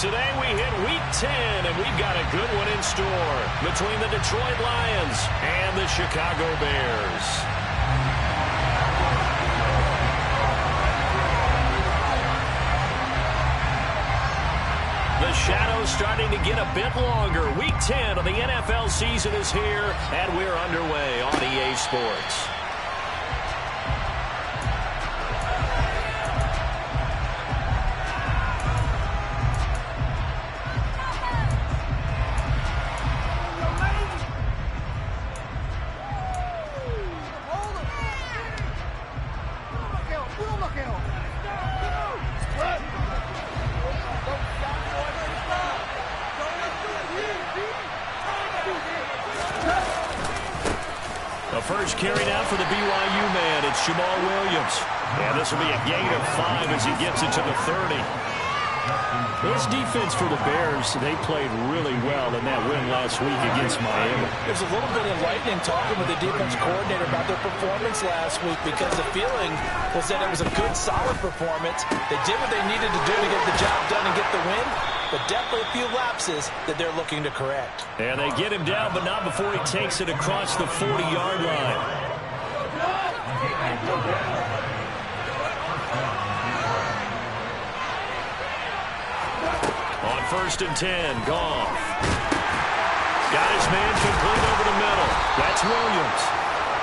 Today we hit Week 10, and we've got a good one in store between the Detroit Lions and the Chicago Bears. The shadow's starting to get a bit longer. Week 10 of the NFL season is here, and we're underway on EA Sports. First carry now for the BYU man. It's Jamal Williams. And this will be a gain of 5 as he gets it to the 30. This defense for the Bears, they played really well in that win last week against Miami. There's a little bit enlightening talking with the defense coordinator about their performance last week, because the feeling was that it was a good, solid performance. They did what they needed to do to get the job done and get the win, but definitely a few lapses that they're looking to correct. And they get him down, but not before he takes it across the 40-yard line. On 1st and 10, Goff. Got his man complete over the middle. That's Williams.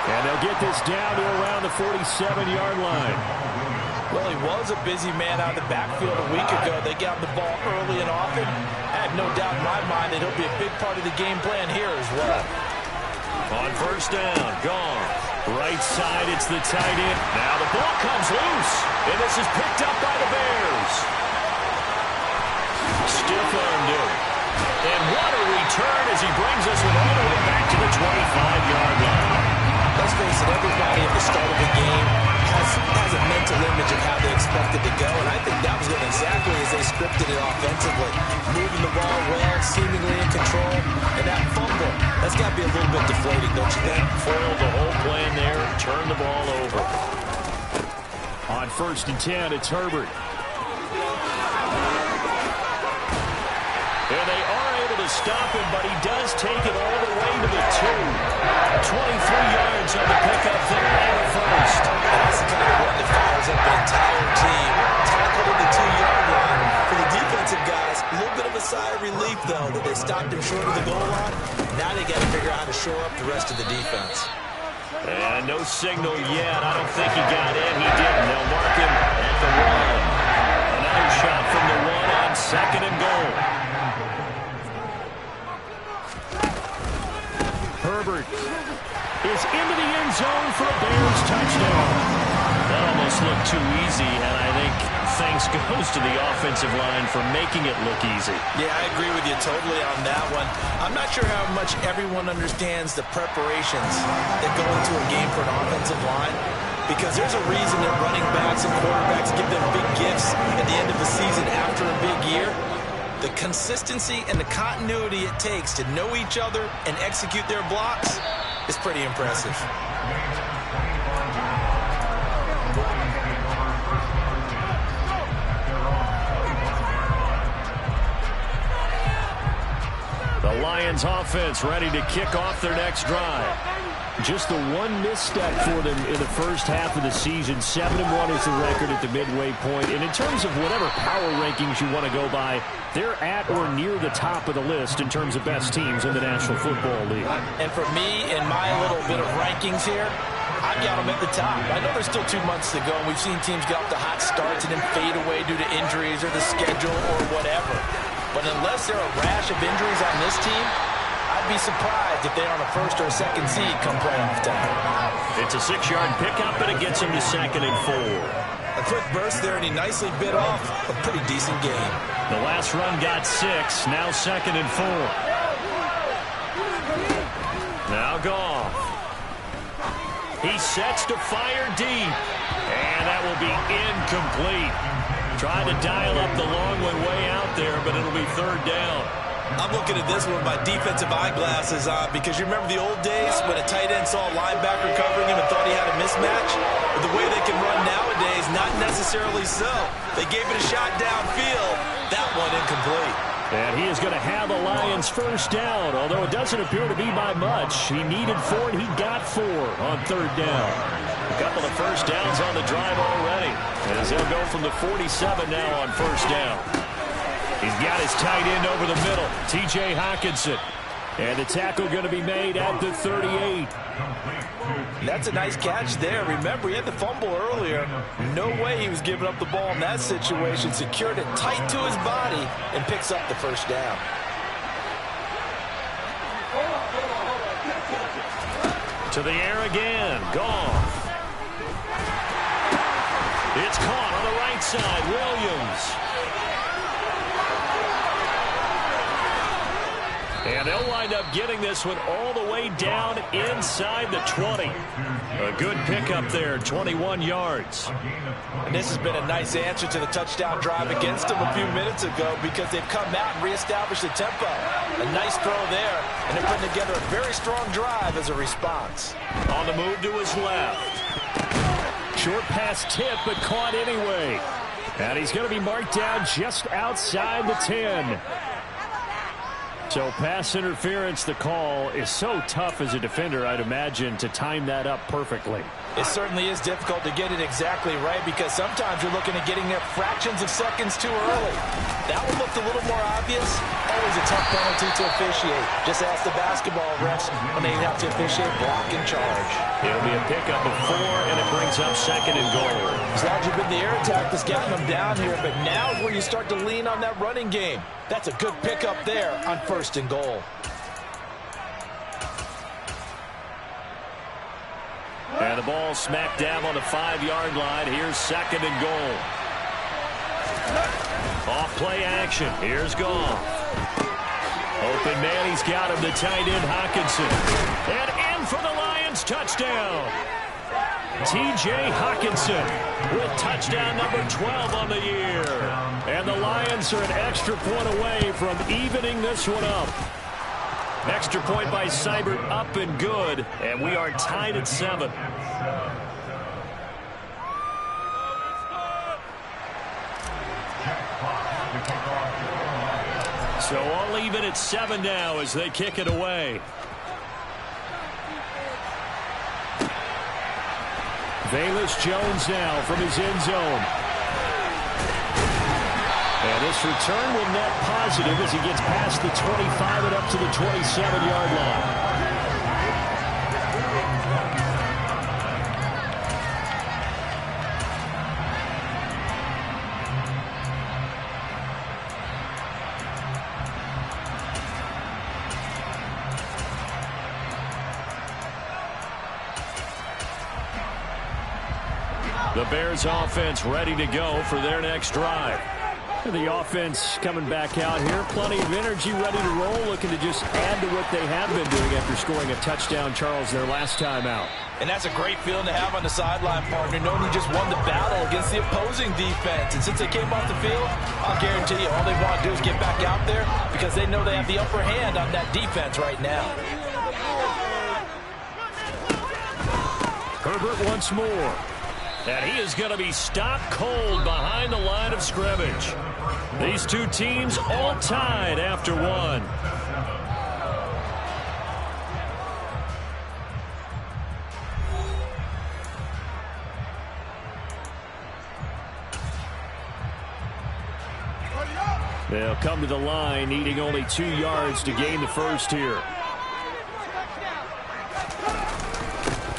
And they'll get this down to around the 47-yard line. Well, he was a busy man out of the backfield a week ago. They got the ball early and often. I have no doubt in my mind that he'll be a big part of the game plan here as well. On 1st down, Goff. Right side, it's the tight end. Now the ball comes loose, and this is picked up by the Bears. Stiff-armed him. And what a return as he brings us all the way back to the 25-yard line. Let's face it, everybody at the start of the game has a mental image of how they expect it to go, and I think that was going exactly as they scripted it offensively. Moving the ball well, seemingly in control, and that fumble, that's got to be a little bit deflating, don't you think? Foiled the whole plan there, turn the ball over. On 1st and 10, it's Herbert. And they are able to stop him, but he does take it all the way to the 2. 23 yards on the pickup there and the first. And that's the kind of run that fires up an entire team. Tackled at the 2-yard line. For the defensive guys, a little bit of a sigh of relief, though, that they stopped him short of the goal line. Now they got to figure out how to shore up the rest of the defense. And no signal yet. I don't think he got in. He didn't. They'll mark him at the 1. Another shot from the 1 on 2nd and goal. Herbert is into the end zone for a Bears touchdown. That almost looked too easy, and I think thanks goes to the offensive line for making it look easy. Yeah, I agree with you totally on that one. I'm not sure how much everyone understands the preparations that go into a game for an offensive line, because there's a reason that running backs and quarterbacks give them big gifts at the end of the season after a big year. The consistency and the continuity it takes to know each other and execute their blocks is pretty impressive. The Lions offense ready to kick off their next drive. Just the one misstep for them in the first half of the season. 7-1 is the record at the midway point. And in terms of whatever power rankings you want to go by, they're at or near the top of the list in terms of best teams in the National Football League. And for me, in my little bit of rankings here, I've got them at the top. I know there's still 2 months to go, and we've seen teams get off to hot starts and then fade away due to injuries or the schedule or whatever. But unless there are a rash of injuries on this team, I'd be surprised if they're on a 1st or a 2nd seed come playoff time. It's a 6-yard pickup, and it gets him to 2nd and 4. A quick burst there, and he nicely bit off a pretty decent gain. The last run got 6, now 2nd and 4. Now Goff. He sets to fire deep, and that will be incomplete. Trying to dial up the long one way out there, but it'll be 3rd down. I'm looking at this one with my defensive eyeglasses on, because you remember the old days when a tight end saw a linebacker covering him and thought he had a mismatch? But the way they can run nowadays, not necessarily so. They gave it a shot downfield. That one incomplete. And he is going to have the Lions first down, although it doesn't appear to be by much. He needed 4, and he got 4 on third down. A couple of first downs on the drive already, as they'll go from the 47 now on first down. He's got his tight end over the middle, T.J. Hockenson. And the tackle going to be made at the 38. That's a nice catch there. Remember, he had the fumble earlier. No way he was giving up the ball in that situation. Secured it tight to his body and picks up the first down. To the air again. Goff. It's caught on the right side. Williams. And they'll wind up getting this one all the way down inside the 20. A good pickup there, 21 yards. And this has been a nice answer to the touchdown drive against them a few minutes ago because they've come out and reestablished the tempo. A nice throw there, and they're putting together a very strong drive as a response. On the move to his left. Short pass tip, but caught anyway. And he's going to be marked down just outside the 10. So pass interference, the call is so tough as a defender, I'd imagine, to time that up perfectly. It certainly is difficult to get it exactly right because sometimes you're looking at getting there fractions of seconds too early. That one looked a little more obvious. Always a tough penalty to officiate. Just ask the basketball refs when they have to officiate block and charge. It'll be a pickup of 4, and it brings up 2nd and goal. It's largely been the air attack that's getting them down here, but now is where you start to lean on that running game. That's a good pickup there on 1st and goal. And the ball smack dab on the 5-yard line. Here's 2nd and goal. Off play action. Here's Goff. Open man, he's got him, the tight end Hockenson. And in for the Lions, touchdown. T.J. Hockenson with touchdown number 12 on the year. And the Lions are an extra point away from evening this one up. Extra point by Seibert, up and good. And we are tied at 7. So all even at 7 now as they kick it away. Velus Jones now from his end zone. And this return will net positive as he gets past the 25 and up to the 27-yard line. The Bears offense ready to go for their next drive. The offense coming back out here. Plenty of energy, ready to roll, looking to just add to what they have been doing after scoring a touchdown, Charles, their last time out. And that's a great feeling to have on the sideline, partner, knowing you just won the battle against the opposing defense. And since they came off the field, I'll guarantee you all they want to do is get back out there because they know they have the upper hand on that defense right now. Herbert once more. And he is going to be stopped cold behind the line of scrimmage. These two teams all tied after 1. They'll come to the line needing only 2 yards to gain the first here.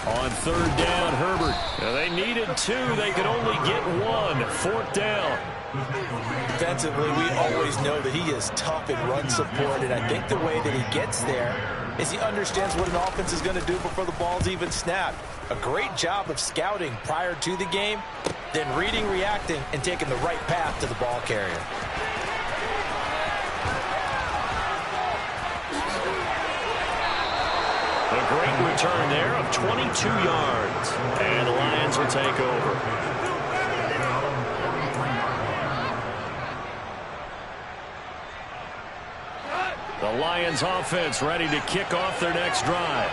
On 3rd down, Herbert. Now they needed 2. They could only get 1. 4th down. Defensively, we always know that he is tough in run support, and I think the way that he gets there is he understands what an offense is going to do before the ball's even snapped. A great job of scouting prior to the game, then reading, reacting, and taking the right path to the ball carrier. A great return there of 22 yards. And the Lions will take over. The Lions offense ready to kick off their next drive.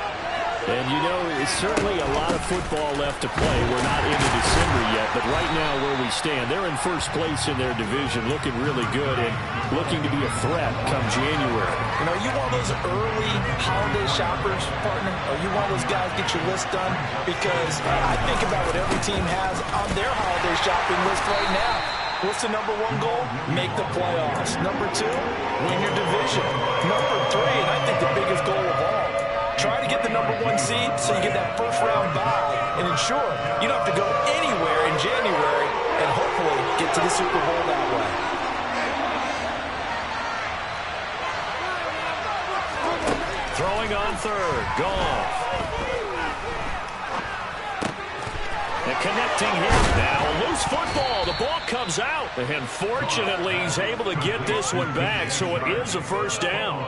And, you know, it's certainly a lot of football left to play. We're not into December yet, but right now where we stand, they're in first place in their division, looking really good and looking to be a threat come January. You know, you one of those early holiday shoppers, partner? Are you one of those guys get your list done? Because I think about what every team has on their holiday shopping list right now. What's the number one goal? Make the playoffs. Number two, win your division. Number three, and I think the biggest goal of all, try to get the number one seed so you get that first round bye and ensure you don't have to go anywhere in January and hopefully get to the Super Bowl that way. Throwing on third. Goff. And connecting him now. A loose football. The ball comes out. And fortunately, he's able to get this one back, so it is a first down.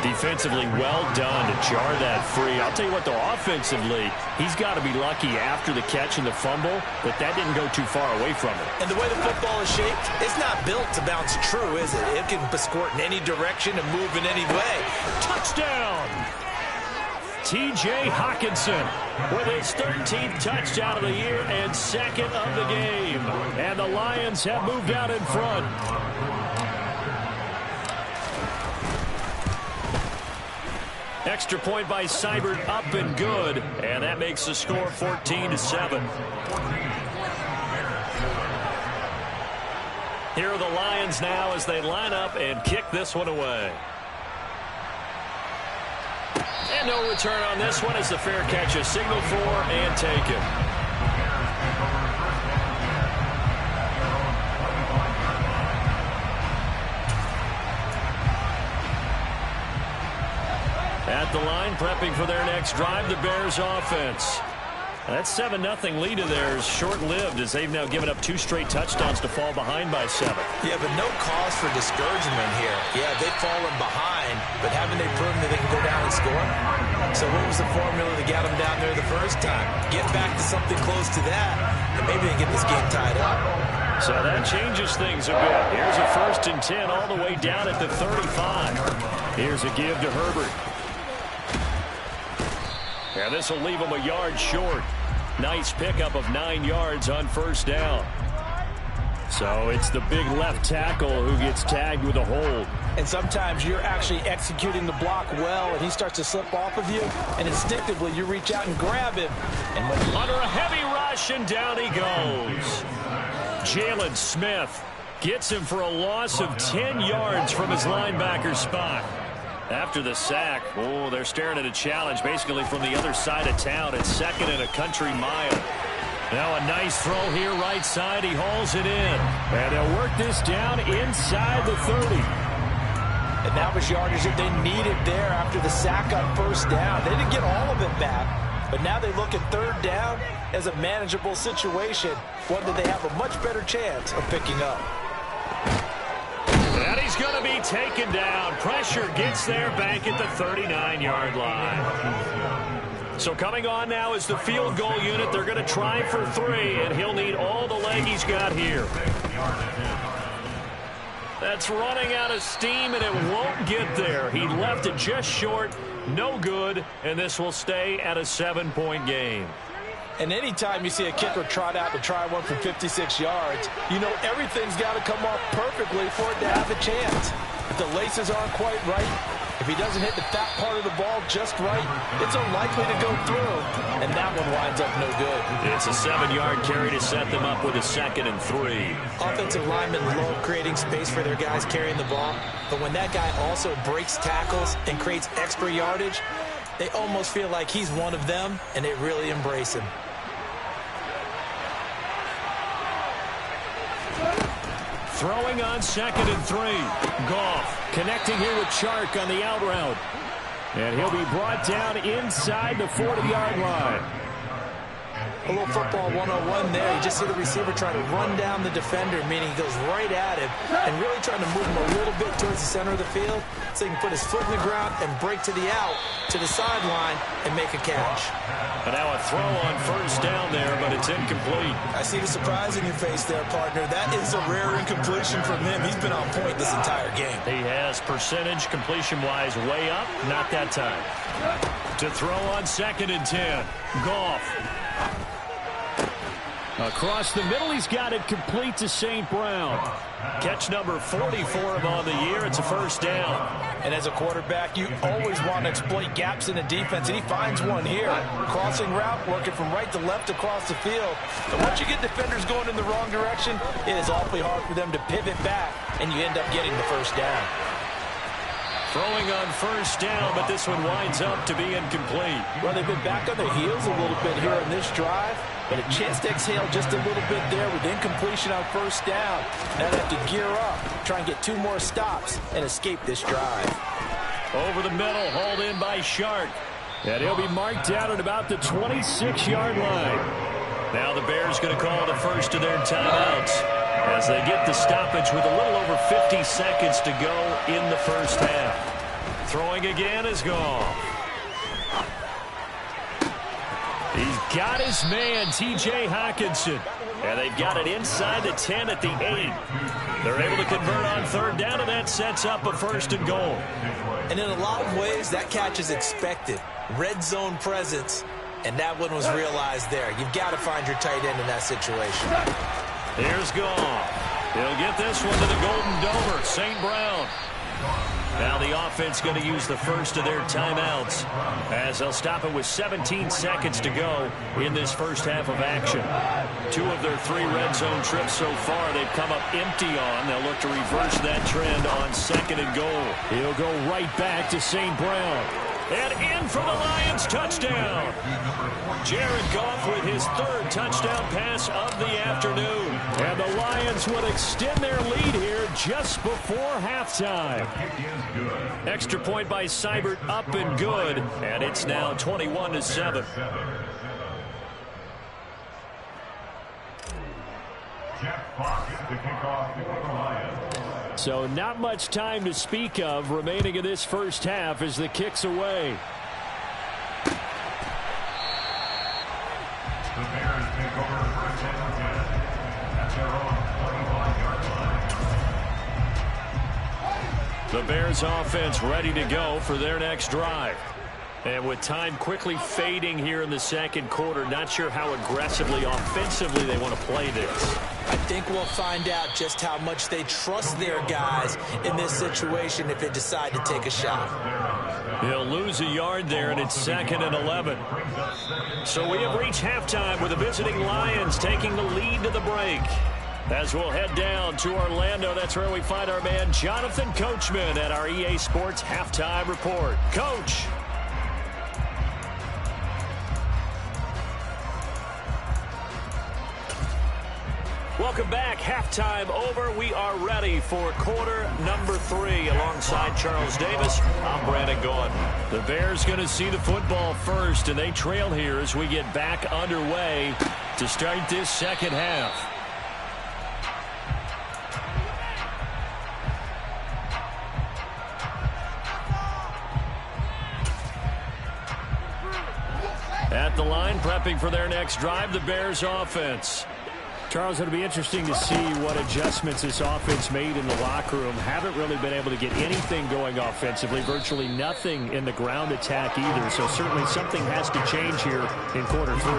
Defensively, well done to jar that free. I'll tell you what, though, offensively, he's got to be lucky after the catch and the fumble that didn't go too far away from him. And the way the football is shaped, it's not built to bounce true, is it? It can squirt in any direction and move in any way. Touchdown! T.J. Hockenson with his 13th touchdown of the year and second of the game. And the Lions have moved out in front. Extra point by Seibert, up and good, and that makes the score 14-7. Here are the Lions now as they line up and kick this one away. And no return on this one as the fair catch is signaled for and taken. At the line, prepping for their next drive, the Bears offense. That 7-0 lead of theirs short-lived as they've now given up 2 straight touchdowns to fall behind by 7. Yeah, but no cause for discouragement here. Yeah, they've fallen behind, but haven't they proven that they can go down and score? So what was the formula that got them down there the first time? Get back to something close to that, and maybe they get this game tied up. So that changes things a bit. Here's a 1st and 10 all the way down at the 35. Here's a give to Herbert. Yeah, this will leave him a yard short. Nice pickup of 9 yards on first down. So it's the big left tackle who gets tagged with a hold. And sometimes you're actually executing the block well, and he starts to slip off of you, and instinctively you reach out and grab him. And when under a heavy rush, and down he goes. Jalen Smith gets him for a loss of 10 yards from his linebacker spot. After the sack, oh, they're staring at a challenge basically from the other side of town. It's 2nd and a country mile. Now a nice throw here right side. He hauls it in. And they'll work this down inside the 30. And that was yardage that they needed there after the sack on first down. They didn't get all of it back, but now they look at 3rd down as a manageable situation, one that they have a much better chance of picking up. And he's going to be taken down. Pressure gets there back at the 39-yard line. So coming on now is the field goal unit. They're going to try for 3, and he'll need all the leg he's got here. That's running out of steam, and it won't get there. He left it just short. No good, and this will stay at a 7-point game. And anytime you see a kicker trot out to try one from 56 yards, you know everything's got to come off perfectly for it to have a chance. If the laces aren't quite right, if he doesn't hit the fat part of the ball just right, it's unlikely to go through, and that one winds up no good. It's a 7-yard carry to set them up with a 2nd and 3. Offensive linemen love creating space for their guys carrying the ball, but when that guy also breaks tackles and creates extra yardage, they almost feel like he's one of them, and they really embrace him. Throwing on 2nd and 3. Goff connecting here with Chark on the out route. And he'll be brought down inside the 40-yard line. A little football 101 there. You just see the receiver try to run down the defender, meaning he goes right at him and really trying to move him a little bit towards the center of the field so he can put his foot in the ground and break to the out, to the sideline, and make a catch. And now a throw on first down there, but it's incomplete. I see the surprise in your face there, partner. That is a rare incompletion from him. He's been on point this entire game. He has percentage completion-wise way up, not that time. To throw on 2nd and 10. Goff. Across the middle, he's got it complete to St. Brown. Catch number 40 for him on the year. It's a first down. And as a quarterback, you always want to exploit gaps in the defense, and he finds one here. Crossing route, working from right to left across the field. But once you get defenders going in the wrong direction, it is awfully hard for them to pivot back, and you end up getting the first down. Throwing on first down, but this one winds up to be incomplete. Well, they've been back on their heels a little bit here in this drive, but a chance to exhale just a little bit there with incompletion on first down. Now they have to gear up, try and get 2 more stops, and escape this drive. Over the middle, hauled in by Shark. And he'll be marked down at about the 26-yard line. Now the Bears going to call the first of their timeouts as they get the stoppage with a little over 50 seconds to go in the first half. Throwing again is Goff. He's got his man, T.J. Hockenson. And they've got it inside the 10 at the 8. They're able to convert on 3rd down, and that sets up a 1st and goal. And in a lot of ways, that catch is expected. Red zone presence, and that one was realized there. You've got to find your tight end in that situation. Here's Goff. He'll get this one to the Golden Domer, St. Brown. Now the offense going to use the first of their timeouts as they'll stop it with 17 seconds to go in this first half of action. 2 of their 3 red zone trips so far they've come up empty on. They'll look to reverse that trend on 2nd and goal. He'll go right back to St. Brown. And in for the Lions, touchdown. Jared Goff with his 3rd touchdown pass of the afternoon. And the Lions would extend their lead here just before halftime. Extra point by Seibert, up and good. And it's now 21-7. So not much time to speak of remaining in this first half as the kick's away. The Bears take over the first and 10 at their own 25-yard line. The Bears offense ready to go for their next drive. And with time quickly fading here in the 2nd quarter, not sure how aggressively, offensively they want to play this. I think we'll find out just how much they trust their guys in this situation if they decide to take a shot. He'll lose a yard there, and it's 2nd and 11. So we have reached halftime with the visiting Lions taking the lead to the break. As we'll head down to Orlando, that's where we find our man Jonathan Coachman at our EA Sports Halftime Report. Coach. Welcome back. Halftime over. We are ready for quarter number 3. Alongside Charles Davis, I'm Brandon Gaughan. The Bears going to see the football first, and they trail here as we get back underway to start this second half. At the line, prepping for their next drive, the Bears offense. Charles, it'll be interesting to see what adjustments this offense made in the locker room. Haven't really been able to get anything going offensively, virtually nothing in the ground attack either. So certainly something has to change here in quarter 3.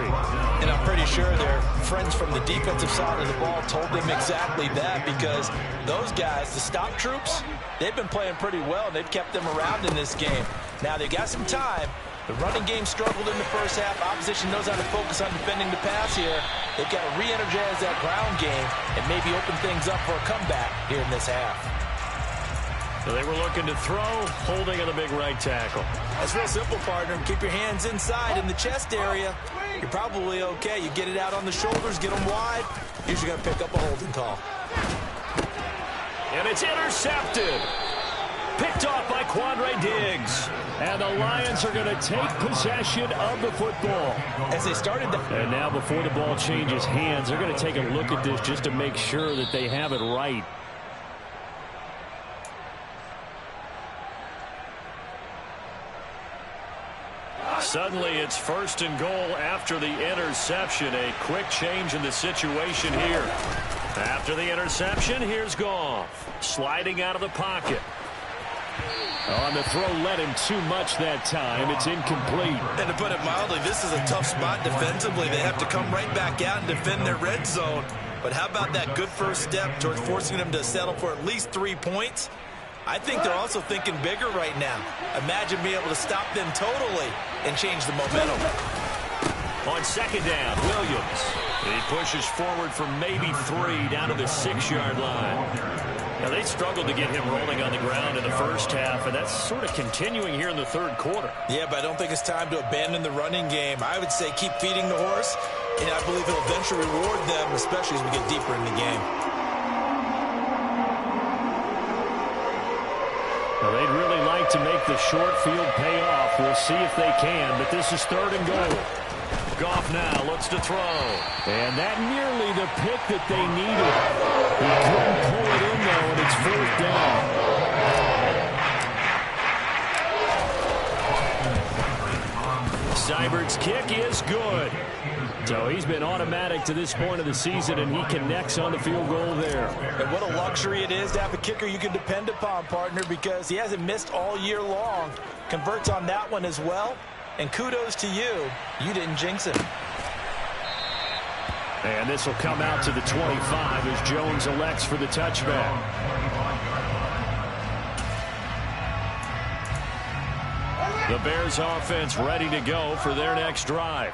And I'm pretty sure their friends from the defensive side of the ball told them exactly that, because those guys, the stop troops, they've been playing pretty well. They've kept them around in this game. Now they've got some time. The running game struggled in the first half. Opposition knows how to focus on defending the pass here. They've got to re-energize that ground game and maybe open things up for a comeback here in this half. So they were looking to throw, holding on the big right tackle. That's real simple, partner. Keep your hands inside in the chest area. You're probably okay. You get it out on the shoulders, get them wide. Usually going to pick up a holding call. And it's intercepted. Picked off by Quandre Diggs. And the Lions are going to take possession of the football. As they started to... And now before the ball changes hands, they're going to take a look at this just to make sure that they have it right. Suddenly it's 1st and goal after the interception. A quick change in the situation here. After the interception, here's Goff. Sliding out of the pocket. On the throw, led him too much that time. It's incomplete. And to put it mildly, this is a tough spot defensively. They have to come right back out and defend their red zone. But how about that good first step towards forcing them to settle for at least 3 points? I think they're also thinking bigger right now. Imagine being able to stop them totally and change the momentum. On 2nd down, Williams. He pushes forward for maybe 3 down to the 6-yard line. Now, they struggled to get him rolling on the ground in the first half, and that's sort of continuing here in the 3rd quarter. Yeah, but I don't think it's time to abandon the running game. I would say keep feeding the horse, and I believe he'll eventually reward them, especially as we get deeper in the game. Well, they'd really like to make the short field pay off. We'll see if they can, but this is 3rd and goal. Goff now looks to throw. And that nearly the pick that they needed. He couldn't pull it in, though, and it's 4th down. Seibert's kick is good. So he's been automatic to this point of the season, and he connects on the field goal there. And what a luxury it is to have a kicker you can depend upon, partner, because he hasn't missed all year long. Converts on that one as well. And kudos to you. You didn't jinx him. And this will come out to the 25 as Jones elects for the touchback. The Bears offense ready to go for their next drive.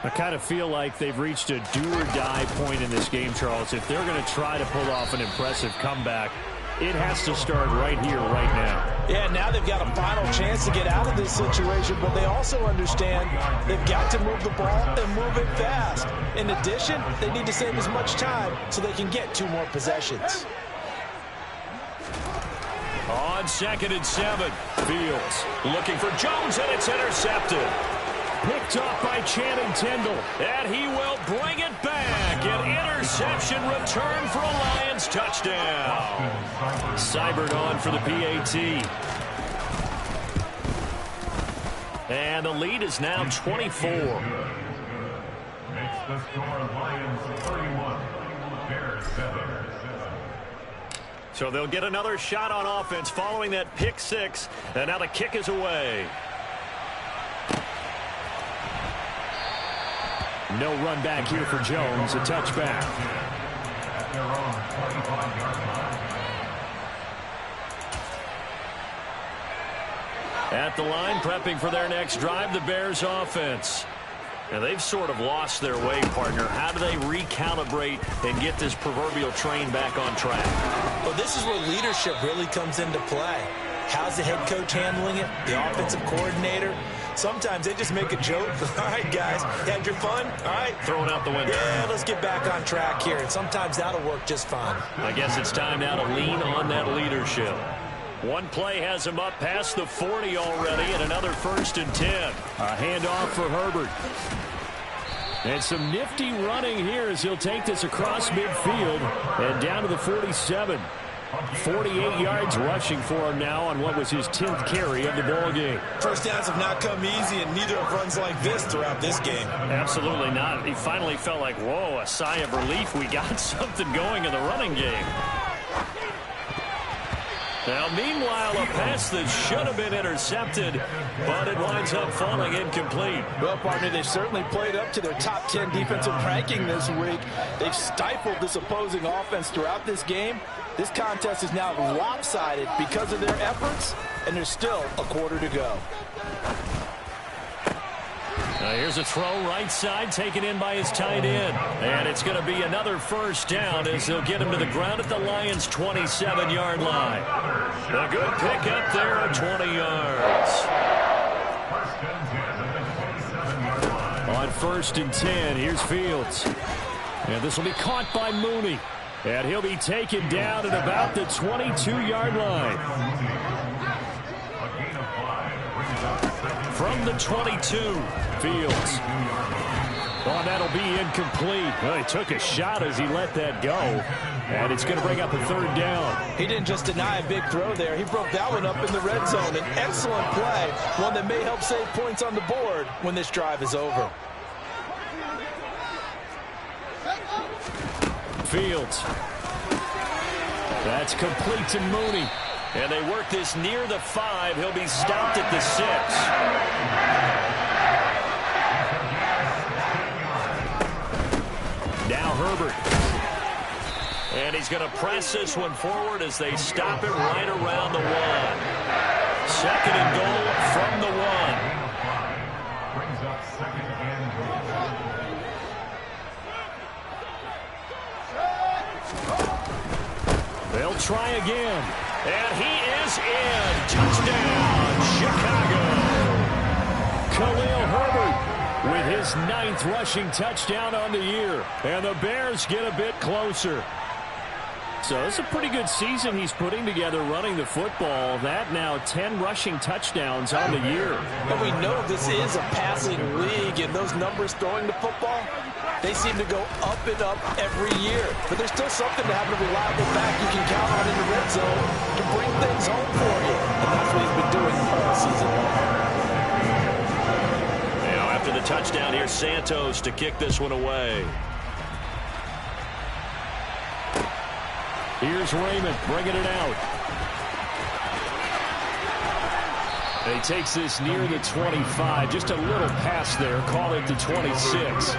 I kind of feel like they've reached a do-or-die point in this game, Charles. If they're going to try to pull off an impressive comeback, it has to start right here, right now. Yeah, now they've got a final chance to get out of this situation, but they also understand they've got to move the ball and move it fast. In addition, they need to save as much time so they can get 2 more possessions. On 2nd and 7, Fields looking for Jones, and it's intercepted. Picked off by Channing Tindall, and he will bring it back. An interception return for a Lions touchdown. Seibert on for the PAT. And the lead is now 24. Makes the score Lions 31, Bears 7. So they'll get another shot on offense following that pick 6, and now the kick is away. No run back here for Jones. A touchback. At their own 25-yard line. At the line, prepping for their next drive, the Bears offense. Now, they've sort of lost their way, partner. How do they recalibrate and get this proverbial train back on track? Well, this is where leadership really comes into play. How's the head coach handling it? The offensive coordinator? Sometimes they just make a joke. All right, guys, had your fun? All right. Throw it out the window. Yeah, let's get back on track here. And sometimes that'll work just fine. I guess it's time now to lean on that leadership. One play has him up past the 40 already, and another 1st and 10. A handoff for Herbert. And some nifty running here as he'll take this across midfield and down to the 47. 48 yards rushing for him now on what was his 10th carry of the ball game. First downs have not come easy, and neither have runs like this throughout this game. Absolutely not. He finally felt like, whoa, a sigh of relief. We got something going in the running game. Now, meanwhile, a pass that should have been intercepted, but it winds up falling incomplete. Well, partner, they've certainly played up to their top 10 defensive ranking this week. They've stifled this opposing offense throughout this game. This contest is now lopsided because of their efforts, and there's still a quarter to go. Now here's a throw right side taken in by his tight end. And it's going to be another 1st down as they'll get him to the ground at the Lions' 27-yard line. A good pick up there at 20 yards. On 1st and 10, here's Fields. And this will be caught by Mooney. And he'll be taken down at about the 22-yard line. From the 22, Fields. Oh, that'll be incomplete. Well, he took a shot as he let that go. And it's going to bring up a third down. He didn't just deny a big throw there. He broke that one up in the red zone. An excellent play, one that may help save points on the board when this drive is over. Fields. That's complete to Mooney. And they work this near the 5. He'll be stopped at the 6. Now Herbert. And he's going to press this one forward as they stop it right around the 1. Second and goal from the 1. Brings up second and goal. They'll try again. And he is in. Touchdown, Chicago. Khalil Herbert with his 9th rushing touchdown on the year. And the Bears get a bit closer. So it's a pretty good season he's putting together running the football. That now 10 rushing touchdowns on the year. And we know this is a passing league, and those numbers throwing the football, they seem to go up and up every year. But there's still something to have a reliable back you can count on in the red zone to bring things home for you. And that's what he's been doing all season long. Now after the touchdown, here's Santos to kick this one away. Here's Raymond bringing it out. He takes this near the 25. Just a little pass there. Call it the 26.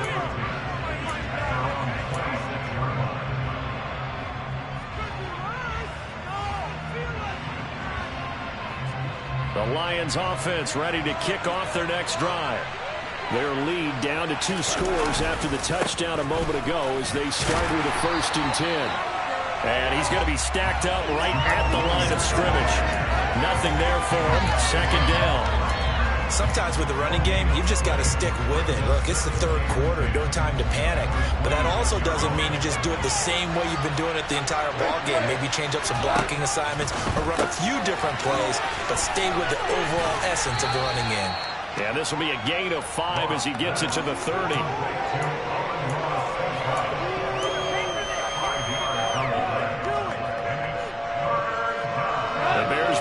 The Lions offense ready to kick off their next drive. Their lead down to 2 scores after the touchdown a moment ago as they start with a 1st and 10. And he's going to be stacked up right at the line of scrimmage. Nothing there for him. Second down. Sometimes with the running game, you've just got to stick with it. Look, it's the 3rd quarter. No time to panic. But that also doesn't mean you just do it the same way you've been doing it the entire ball game. Maybe change up some blocking assignments or run a few different plays, but stay with the overall essence of the running game. Yeah, this will be a gain of 5 as he gets it to the 30.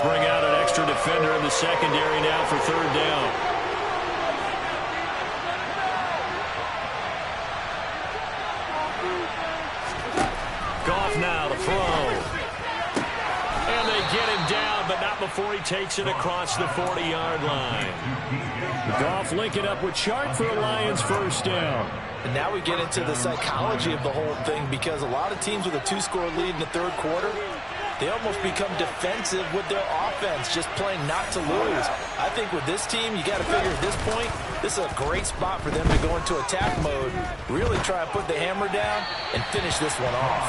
Bring out an extra defender in the secondary now for 3rd down. Goff now to throw. And they get him down, but not before he takes it across the 40-yard line. Goff linking up with Chark for a Lions 1st down. And now we get into the psychology of the whole thing, because a lot of teams with a 2-score lead in the 3rd quarter, they almost become defensive with their offense, just playing not to lose. I think with this team, you got to figure at this point, this is a great spot for them to go into attack mode, really try and put the hammer down and finish this one off.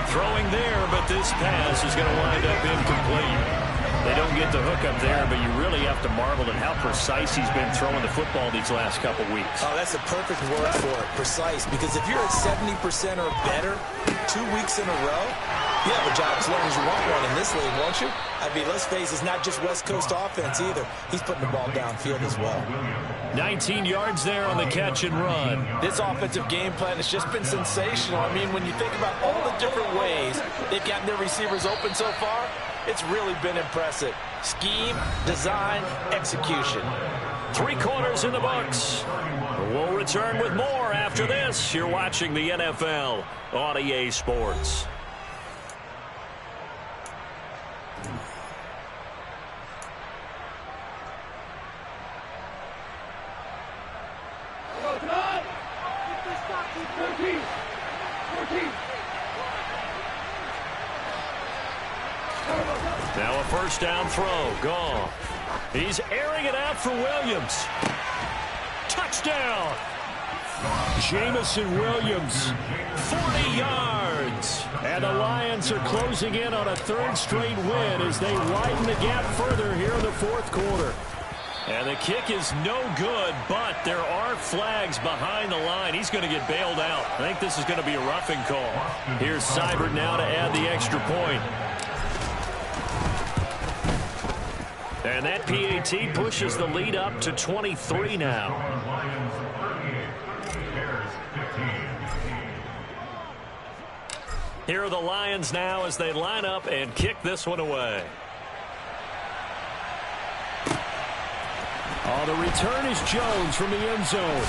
Throwing there, but this pass is going to wind up incomplete. They don't get the hook up there, but you really have to marvel at how precise he's been throwing the football these last couple weeks. Oh, that's the perfect word for it, precise. Because if you're at 70% or better 2 weeks in a row, you have a job as long as you want one in this league, won't you? I mean, let's face it, it's not just West Coast offense either. He's putting the ball downfield as well. 19 yards there on the catch and run. This offensive game plan has just been sensational. I mean, when you think about all the different ways they've gotten their receivers open so far, it's really been impressive. Scheme, design, execution. 3 quarters in the books. We'll return with more after this. You're watching the NFL on EA Sports. Now a 1st down throw. Goff. He's airing it out for Williams. Touchdown. Jamison Williams, 40 yards. And the Lions are closing in on a 3rd straight win as they widen the gap further here in the 4th quarter. And the kick is no good, but there are flags behind the line. He's going to get bailed out. I think this is going to be a roughing call. Here's Seibert now to add the extra point. And that PAT pushes the lead up to 23 now. Here are the Lions now as they line up and kick this one away. Oh, the return is Jones from the end zone.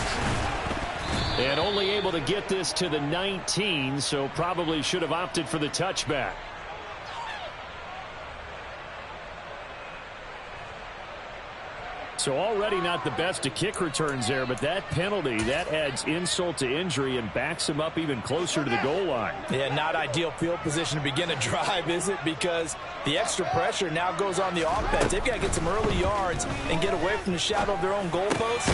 And only able to get this to the 19, so probably should have opted for the touchback. So already not the best of kick returns there, but that penalty, that adds insult to injury and backs him up even closer to the goal line. Yeah, not ideal field position to begin a drive, is it? Because the extra pressure now goes on the offense. They've got to get some early yards and get away from the shadow of their own goalposts.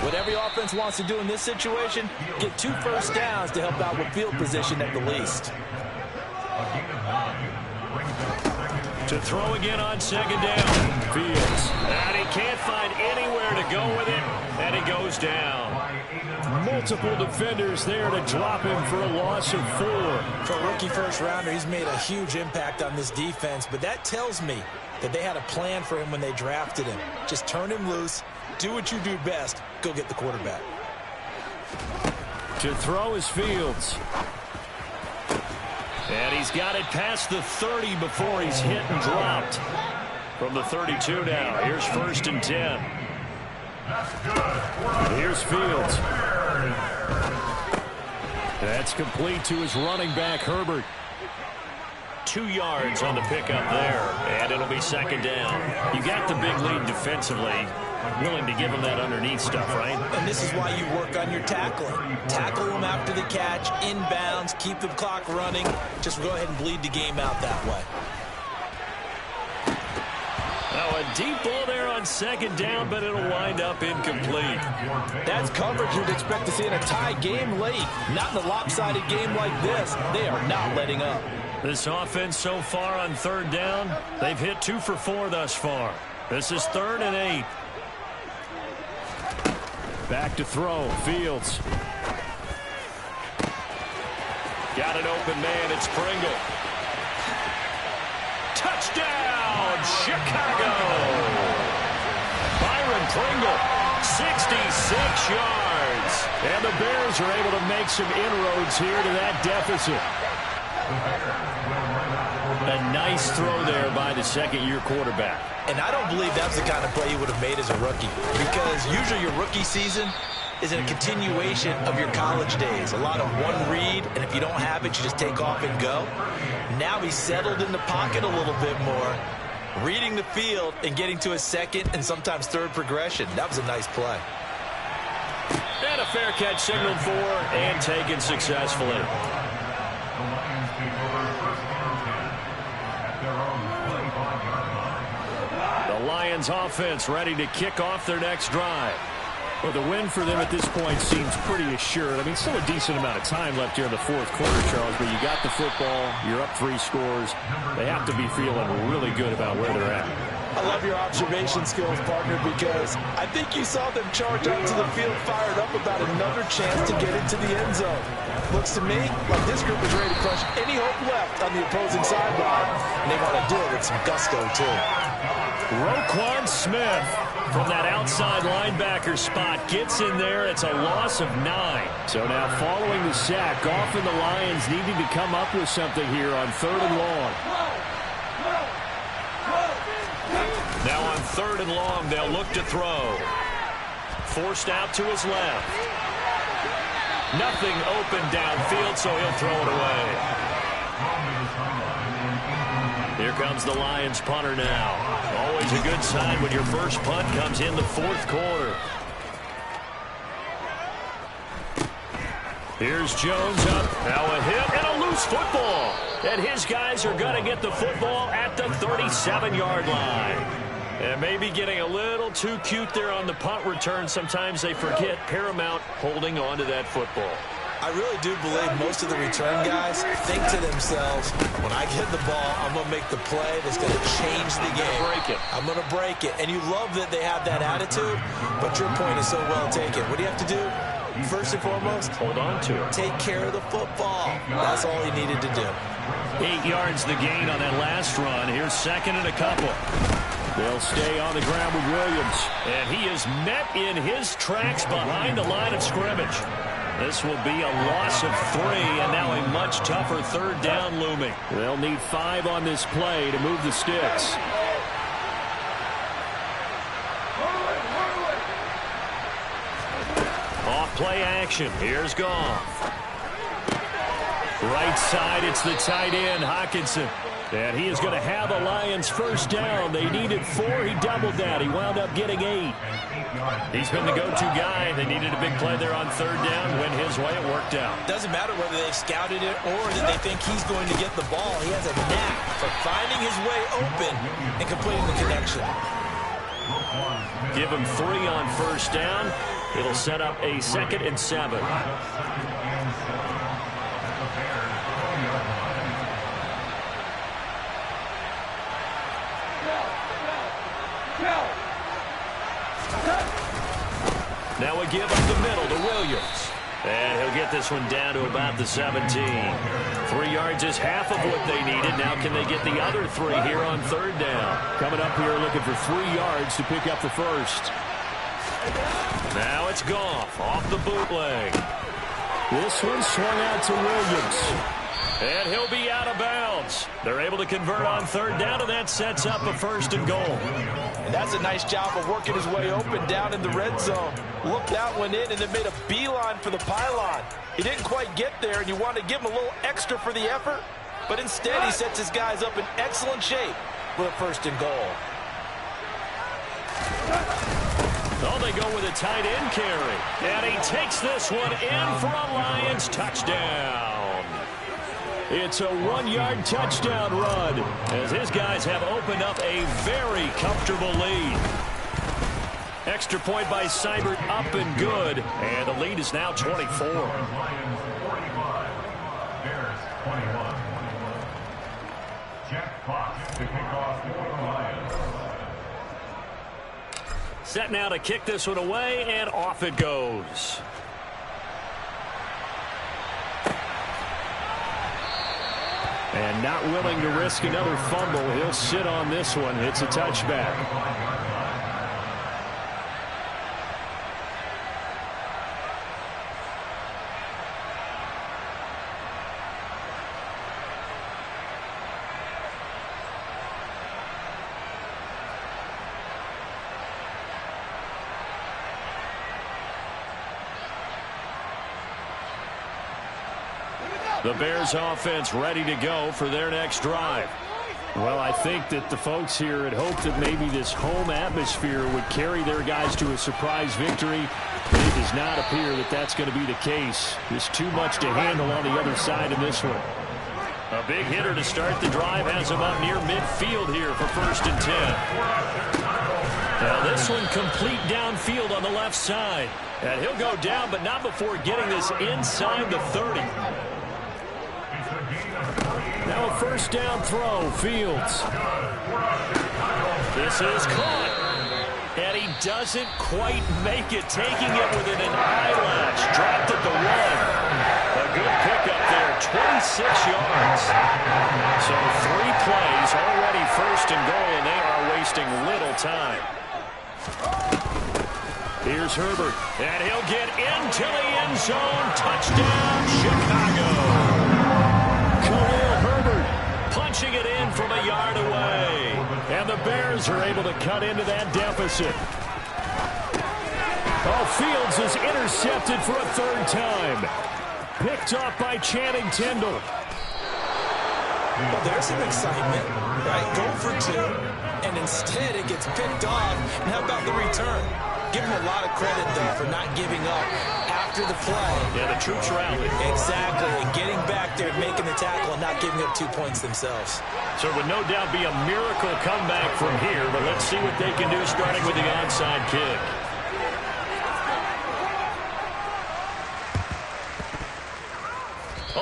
What every offense wants to do in this situation, get 2 first downs to help out with field position at the least. To throw again on second down. Fields. And he can't find anywhere to go with it. And he goes down. Multiple defenders there to drop him for a loss of 4. For a rookie first-rounder, he's made a huge impact on this defense. But that tells me that they had a plan for him when they drafted him. Just turn him loose. Do what you do best. Go get the quarterback. To throw is Fields. And he's got it past the 30 before he's hit and dropped. From the 32 now. Here's 1st and 10. Here's Fields. That's complete to his running back, Herbert. 2 yards on the pickup there. And it'll be second down. You got the big lead defensively. Willing to give him that underneath stuff, right? And this is why you work on your tackling. Tackle them after the catch, inbounds, keep the clock running. Just go ahead and bleed the game out that way. Oh, a deep ball there on second down, but it'll wind up incomplete. That's coverage you'd expect to see in a tie game late. Not in a lopsided game like this. They are not letting up. This offense so far on 3rd down, they've hit 2 for 4 thus far. This is 3rd and 8. Back to throw. Fields. Got an open man. It's Pringle. Touchdown, Chicago. Byron Pringle, 66 yards. And the Bears are able to make some inroads here to that deficit. A nice throw there by the second-year quarterback. And I don't believe that's the kind of play you would have made as a rookie, because usually your rookie season is a continuation of your college days. A lot of one read, and if you don't have it, you just take off and go. Now he's settled in the pocket a little bit more, reading the field and getting to a second and sometimes third progression. That was a nice play. And a fair catch signaled for and taken successfully. The Lions offense ready to kick off their next drive. Well, the win for them at this point seems pretty assured. I mean, still a decent amount of time left here in the 4th quarter, Charles, but you got the football, you're up 3 scores. They have to be feeling really good about where they're at. I love your observation skills, partner, because I think you saw them charge out to the field fired up about another chance to get into the end zone. Looks to me like this group is ready to crush any hope left on the opposing sideline, and they want to do it with some gusto, too. Roquan Smith from that outside linebacker spot gets in there. It's a loss of 9. So now following the sack, Goff and the Lions needing to come up with something here on 3rd and long. Now on 3rd and long, they'll look to throw. Forced out to his left. Nothing open downfield, so he'll throw it away. Here comes the Lions punter now. Always a good sign when your first punt comes in the 4th quarter. Here's Jones up. Now a hit and a loose football. And his guys are going to get the football at the 37-yard line. And maybe getting a little too cute there on the punt return. Sometimes they forget paramount holding on to that football. I really do believe most of the return guys think to themselves, when I get the ball, I'm going to make the play that's going to change the game. I'm going to break it. And you love that they have that attitude, but your point is so well taken. What do you have to do? First and foremost, hold on to it. Take care of the football. That's all he needed to do. 8 yards the gain on that last run. Here's second and a couple. They'll stay on the ground with Williams. And he is met in his tracks behind the line of scrimmage. This will be a loss of 3, and now a much tougher third down looming. They'll need 5 on this play to move the sticks. Off play action. Here's Goff. Right side, it's the tight end, Hockenson. And he is going to have a Lions first down. They needed 4. He doubled that. He wound up getting 8. He's been the go-to guy. They needed a big play there on third down. Went his way. It worked out. Doesn't matter whether they've scouted it or that they think he's going to get the ball. He has a knack for finding his way open and completing the connection. Give him 3 on first down. It'll set up a 2nd and 7. Now we give up the middle to Williams. And he'll get this one down to about the 17. 3 yards is half of what they needed. Now can they get the other 3 here on third down? Coming up here looking for 3 yards to pick up the first. Now it's Goff off the bootleg. This one swung out to Williams. And he'll be out of bounds. They're able to convert on third down, and that sets up a 1st and goal. And that's a nice job of working his way open down in the red zone. Look, that one in, and then made a beeline for the pylon. He didn't quite get there, and you want to give him a little extra for the effort. But instead, he sets his guys up in excellent shape for a 1st and goal. Oh, they go with a tight end carry. And he takes this one in for a Lions touchdown. It's a 1-yard touchdown run as his guys have opened up a very comfortable lead. Extra point by Seibert up and good. And the lead is now 24. Lions 45, Bears 21. Jack Fox to kick off for the Lions. Set now to kick this one away, and off it goes. And not willing to risk another fumble. He'll sit on this one. It's a touchback. The Bears offense ready to go for their next drive. Well, I think that the folks here had hoped that maybe this home atmosphere would carry their guys to a surprise victory. But it does not appear that that's going to be the case. There's too much to handle on the other side of this one. A big hitter to start the drive has him up near midfield here for 1st and 10. Now this one complete downfield on the left side. And he'll go down, but not before getting this inside the 30. Now a 1st down throw, Fields. This is caught. And he doesn't quite make it, taking it within an eyelash. Dropped at the 1. A good pickup there, 26 yards. So 3 plays, already 1st and goal, and they are wasting little time. Here's Herbert, and he'll get into the end zone. Touchdown, Chicago. Punching it in from a yard away. And the Bears are able to cut into that deficit. Oh, Fields is intercepted for a 3rd time. Picked off by Channing Tindall. Well, there's some excitement, right? Go for 2, and instead it gets picked off. And how about the return? Give him a lot of credit, though, for not giving up after the play. Yeah, the troops rallied. Exactly, and getting back there, making the tackle, and not giving up 2 points themselves. So it would no doubt be a miracle comeback from here, but let's see what they can do starting with the onside kick.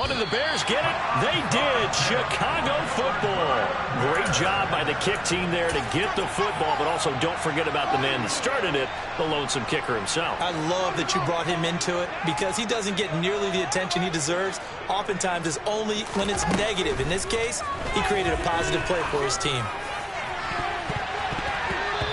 Oh, did the Bears get it? They did. Chicago football. Great job by the kick team there to get the football, but also don't forget about the man that started it, the lonesome kicker himself. I love that you brought him into it because he doesn't get nearly the attention he deserves. Oftentimes it's only when it's negative. In this case, he created a positive play for his team.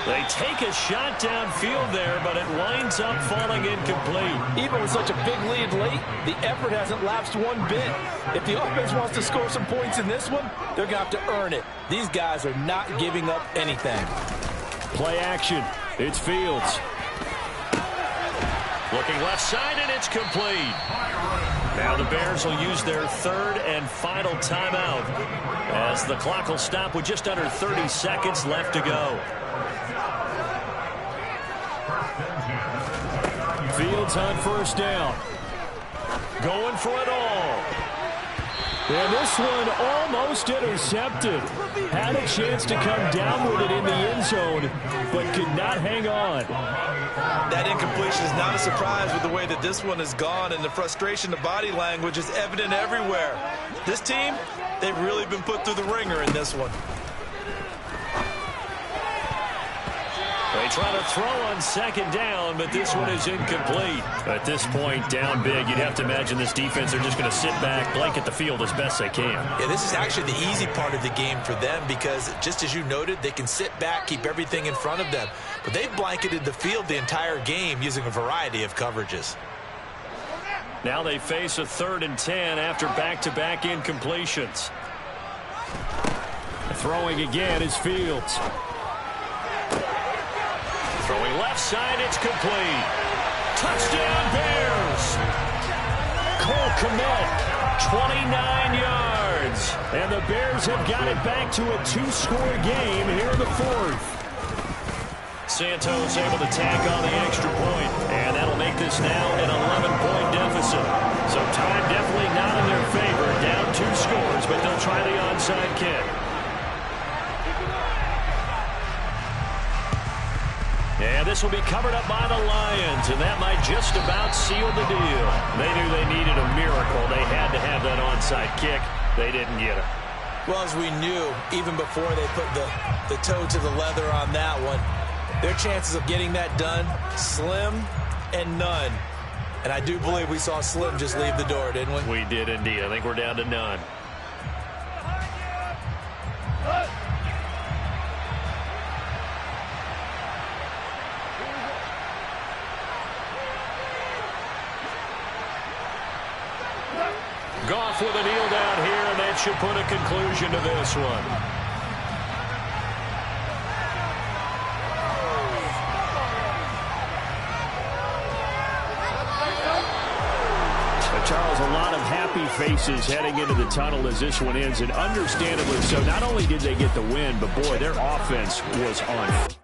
They take a shot downfield there, but it winds up falling incomplete. Even with such a big lead late, the effort hasn't lapsed one bit. If the offense wants to score some points in this one, they're going to have to earn it. These guys are not giving up anything. Play action. It's Fields. Looking left side, and it's complete. Now the Bears will use their third and final timeout as the clock will stop with just under 30 seconds left to go. Fields on first down. Going for it all. And this one almost intercepted. Had a chance to come down with it in the end zone, but could not hang on. That incompletion is not a surprise with the way that this one has gone, and the frustration, the body language is evident everywhere. This team, they've really been put through the ringer in this one. They try to throw on second down, but this one is incomplete. At this point, down big, you'd have to imagine this defense are just going to sit back, blanket the field as best they can. Yeah, this is actually the easy part of the game for them because, just as you noted, they can sit back, keep everything in front of them. But they've blanketed the field the entire game using a variety of coverages. Now they face a 3rd and 10 after back-to-back incompletions. Throwing again is Fields. Throwing left side, it's complete. Touchdown, Bears! Cole Kmet, 29 yards. And the Bears have got it back to a 2-score game here in the 4th. Santos able to tack on the extra point, and that'll make this now an 11-point deficit. So time definitely not in their favor. Down 2 scores, but they'll try the onside kick. And this will be covered up by the Lions, and that might just about seal the deal. They knew they needed a miracle. They had to have that onside kick. They didn't get it. Well, as we knew, even before they put the toe to the leather on that one, their chances of getting that done, slim and none. And I do believe we saw Slim just leave the door, didn't we? We did indeed. I think we're down to none. Goff with a kneel down here, and that should put a conclusion to this one. Charles, a lot of happy faces heading into the tunnel as this one ends, and understandably so. Not only did they get the win, but boy, their offense was on it.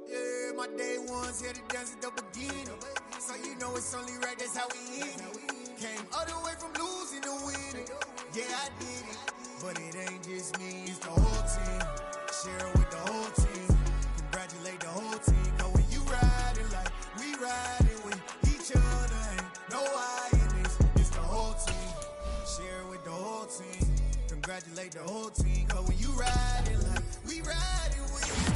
Yeah, my day ones here to dance at the beginning. So you know it's only right, that's how we end it. Came all the way from losing to winning. Yeah, I did it. But it ain't just me, it's the whole team. Share it with the whole team. Congratulate the whole team. Cause when you riding like we riding with each other, ain't no I in this. It's the whole team. Share it with the whole team. Congratulate the whole team. Cause when you riding like we riding with